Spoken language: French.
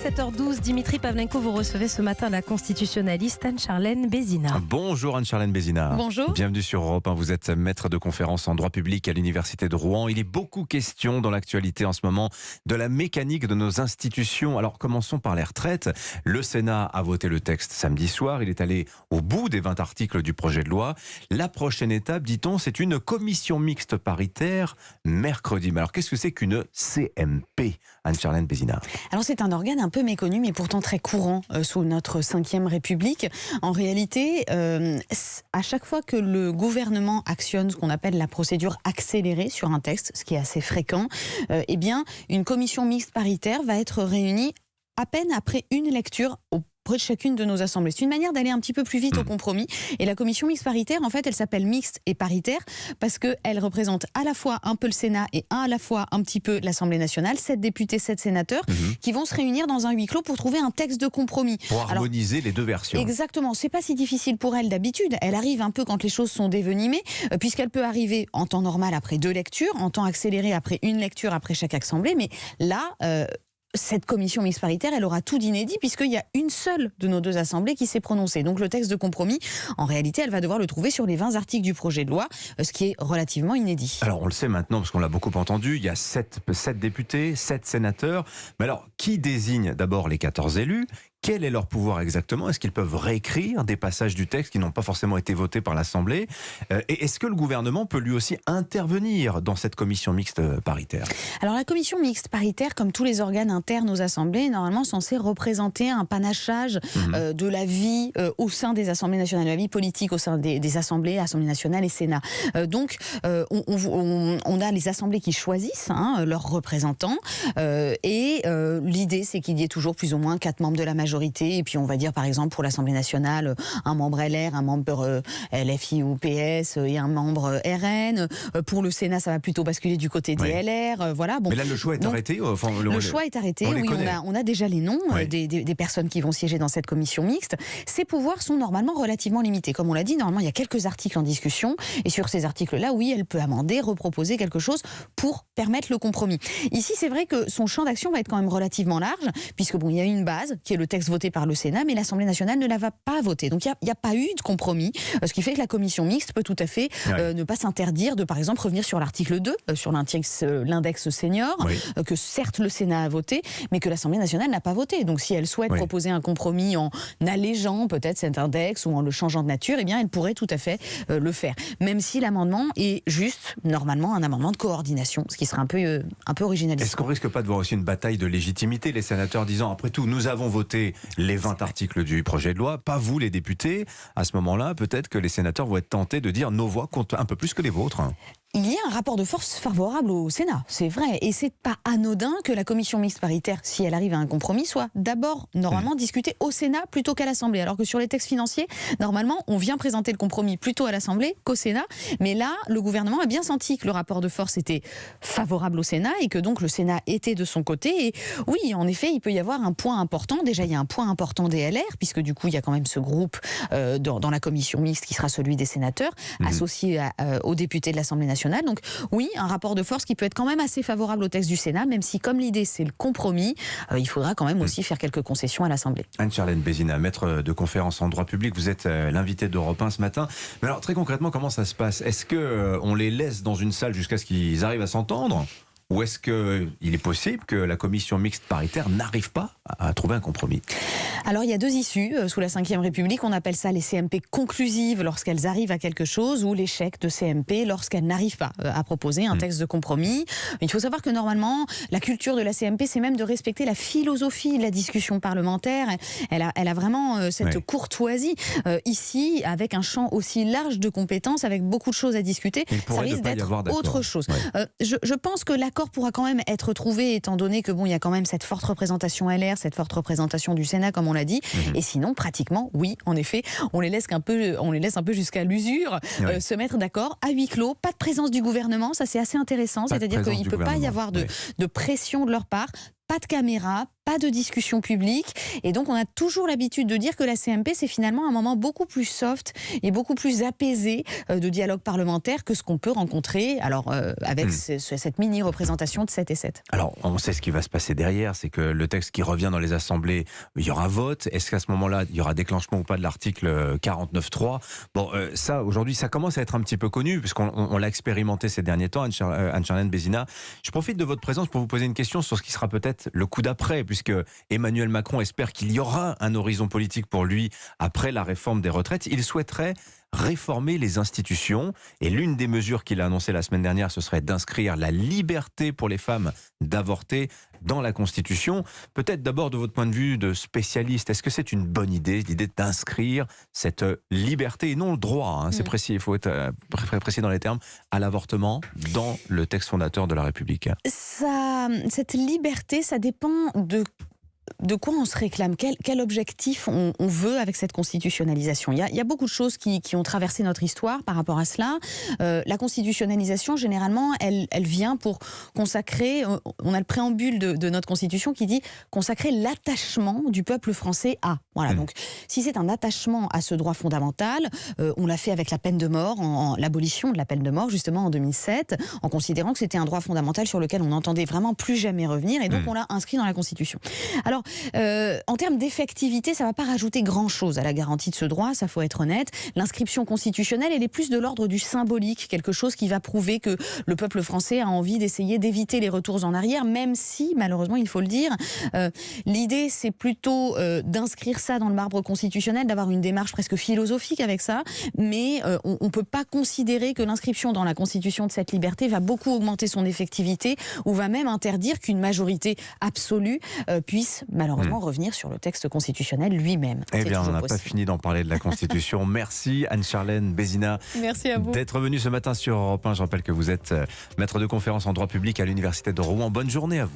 7h12, Dimitri Pavlenko, vous recevez ce matin la constitutionnaliste Anne-Charlène Bézina. Bonjour Anne-Charlène Bézina. Bonjour. Bienvenue sur Europe 1. Vous êtes maître de conférence en droit public à l'Université de Rouen. Il est beaucoup question dans l'actualité en ce moment de la mécanique de nos institutions. Alors commençons par les retraites. Le Sénat a voté le texte samedi soir. Il est allé au bout des 20 articles du projet de loi. La prochaine étape, dit-on, c'est une commission mixte paritaire mercredi. Mais alors qu'est-ce que c'est qu'une CMP, Anne-Charlène Bézina? Alors c'est un organe un peu méconnu mais pourtant très courant sous notre 5e République. En réalité, à chaque fois que le gouvernement actionne ce qu'on appelle la procédure accélérée sur un texte, ce qui est assez fréquent, eh bien une commission mixte paritaire va être réunie à peine après une lecture auprès de chacune de nos assemblées. C'est une manière d'aller un petit peu plus vite au compromis. Et la commission mixte paritaire, en fait, elle s'appelle mixte et paritaire parce qu'elle représente à la fois un peu le Sénat et à la fois un petit peu l'Assemblée nationale, 7 députés, 7 sénateurs, qui vont se réunir dans un huis clos pour trouver un texte de compromis. Pour harmoniser les deux versions. Exactement. C'est pas si difficile pour elle d'habitude. Elle arrive un peu quand les choses sont dévenimées, puisqu'elle peut arriver en temps normal après 2 lectures, en temps accéléré après une lecture après chaque assemblée. Mais là, cette commission mixte paritaire, elle aura tout d'inédit puisqu'il y a une seule de nos 2 assemblées qui s'est prononcée. Donc le texte de compromis, en réalité, elle va devoir le trouver sur les 20 articles du projet de loi, ce qui est relativement inédit. Alors on le sait maintenant parce qu'on l'a beaucoup entendu, il y a 7 députés, 7 sénateurs. Mais alors, qui désigne d'abord les 14 élus ? Quel est leur pouvoir exactement? Est-ce qu'ils peuvent réécrire des passages du texte qui n'ont pas forcément été votés par l'Assemblée? Et est-ce que le gouvernement peut lui aussi intervenir dans cette commission mixte paritaire? Alors la commission mixte paritaire, comme tous les organes internes aux assemblées, est normalement censée représenter un panachage de la vie au sein des assemblées nationales, de la vie politique au sein des assemblées, Assemblée nationale et Sénat. Donc on a les assemblées qui choisissent leurs représentants et l'idée c'est qu'il y ait toujours plus ou moins 4 membres de la majorité. Et puis on va dire par exemple pour l'Assemblée nationale un membre LR, un membre LFI ou PS et un membre RN. Pour le Sénat ça va plutôt basculer du côté des LR. Voilà. Bon. Mais là le choix est arrêté. Le choix est arrêté. Oui, on a déjà les noms des personnes qui vont siéger dans cette commission mixte. Ces pouvoirs sont normalement relativement limités. Comme on l'a dit, normalement il y a quelques articles en discussion et sur ces articles-là, oui, elle peut amender, reproposer quelque chose pour permettre le compromis. Ici, c'est vrai que son champ d'action va être quand même relativement large puisque bon, il y a une base qui est le texte voté par le Sénat, mais l'Assemblée nationale ne la va pas voter. Donc il n'y a pas eu de compromis, ce qui fait que la commission mixte peut tout à fait ne pas s'interdire de, par exemple, revenir sur l'article 2, sur l'index senior, que certes le Sénat a voté, mais que l'Assemblée nationale n'a pas voté. Donc si elle souhaite proposer un compromis en allégeant peut-être cet index ou en le changeant de nature, eh bien elle pourrait tout à fait le faire. Même si l'amendement est juste, normalement, un amendement de coordination, ce qui serait un peu originaliste. Est-ce qu'on risque pas de voir aussi une bataille de légitimité, les sénateurs disant, après tout, nous avons voté les 20 articles du projet de loi, pas vous les députés. À ce moment-là, peut-être que les sénateurs vont être tentés de dire nos voix comptent un peu plus que les vôtres. Il y a un rapport de force favorable au Sénat, c'est vrai. Et c'est pas anodin que la commission mixte paritaire, si elle arrive à un compromis, soit d'abord normalement discutée au Sénat plutôt qu'à l'Assemblée. Alors que sur les textes financiers, normalement, on vient présenter le compromis plutôt à l'Assemblée qu'au Sénat. Mais là, le gouvernement a bien senti que le rapport de force était favorable au Sénat et que donc le Sénat était de son côté. Et oui, en effet, il peut y avoir un point important. Déjà, il y a un point important des LR, puisque du coup, il y a quand même ce groupe dans la commission mixte qui sera celui des sénateurs, associé aux députés de l'Assemblée nationale. Donc oui, un rapport de force qui peut être quand même assez favorable au texte du Sénat, même si comme l'idée c'est le compromis, il faudra quand même aussi faire quelques concessions à l'Assemblée. Anne-Charlène Bézina, maître de conférence en droit public, vous êtes l'invité d'Europe 1 ce matin. Mais alors très concrètement, comment ça se passe? Est-ce qu'on les laisse dans une salle jusqu'à ce qu'ils arrivent à s'entendre? Ou est-ce qu'il est possible que la commission mixte paritaire n'arrive pas à trouver un compromis? Alors il y a 2 issues sous la 5e République. On appelle ça les CMP conclusives lorsqu'elles arrivent à quelque chose ou l'échec de CMP lorsqu'elles n'arrivent pas à proposer un texte de compromis. Il faut savoir que normalement la culture de la CMP c'est même de respecter la philosophie de la discussion parlementaire. Elle a vraiment cette courtoisie ici avec un champ aussi large de compétences avec beaucoup de choses à discuter. Ça risque d'être autre chose. Je pense que l'accord pourra quand même être trouvé étant donné que bon il y a quand même cette forte représentation LR, cette forte représentation du Sénat comme on l'a dit. Et sinon pratiquement oui en effet on les laisse un peu jusqu'à l'usure se mettre d'accord à huis clos, pas de présence du gouvernement, ça c'est assez intéressant, c'est-à-dire qu'il ne peut pas y avoir de pression de leur part. pas de caméra, pas de discussion publique. Et donc, on a toujours l'habitude de dire que la CMP, c'est finalement un moment beaucoup plus soft et beaucoup plus apaisé de dialogue parlementaire que ce qu'on peut rencontrer avec cette mini-représentation de 7 et 7. Alors, on sait ce qui va se passer derrière, c'est que le texte qui revient dans les assemblées, il y aura vote. Est-ce qu'à ce moment-là, il y aura déclenchement ou pas de l'article 49.3 ? Bon, ça, aujourd'hui, ça commence à être un petit peu connu, puisqu'on l'a expérimenté ces derniers temps, Anne-Charlène Bézina. Je profite de votre présence pour vous poser une question sur ce qui sera peut-être le coup d'après, puisque Emmanuel Macron espère qu'il y aura un horizon politique pour lui après la réforme des retraites. Il souhaiterait réformer les institutions, et l'une des mesures qu'il a annoncées la semaine dernière, ce serait d'inscrire la liberté pour les femmes d'avorter dans la Constitution. Peut-être d'abord de votre point de vue de spécialiste, est-ce que c'est une bonne idée, l'idée d'inscrire cette liberté, et non le droit, c'est précis, il faut être précis dans les termes, à l'avortement dans le texte fondateur de la République? Cette liberté, ça dépend de quoi on se réclame, quel objectif on veut avec cette constitutionnalisation. Il y a beaucoup de choses qui ont traversé notre histoire par rapport à cela. La constitutionnalisation, généralement, elle vient pour consacrer, on a le préambule de notre constitution qui dit consacrer l'attachement du peuple français à. Voilà, donc si c'est un attachement à ce droit fondamental, on l'a fait avec la peine de mort, l'abolition de la peine de mort justement en 2007, en considérant que c'était un droit fondamental sur lequel on n'entendait vraiment plus jamais revenir, et donc on l'a inscrit dans la Constitution. Alors, en termes d'effectivité, ça ne va pas rajouter grand-chose à la garantie de ce droit, ça faut être honnête. L'inscription constitutionnelle, elle est plus de l'ordre du symbolique, quelque chose qui va prouver que le peuple français a envie d'essayer d'éviter les retours en arrière, même si, malheureusement, il faut le dire, l'idée, c'est plutôt d'inscrire ça dans le marbre constitutionnel, d'avoir une démarche presque philosophique avec ça, mais on ne peut pas considérer que l'inscription dans la Constitution de cette liberté va beaucoup augmenter son effectivité, ou va même interdire qu'une majorité absolue puisse malheureusement revenir sur le texte constitutionnel lui-même. Eh bien, on n'a pas fini d'en parler de la Constitution. Merci Anne-Charlène Bézina d'être venue ce matin sur Europe 1. Je rappelle que vous êtes maître de conférence en droit public à l'Université de Rouen. Bonne journée à vous.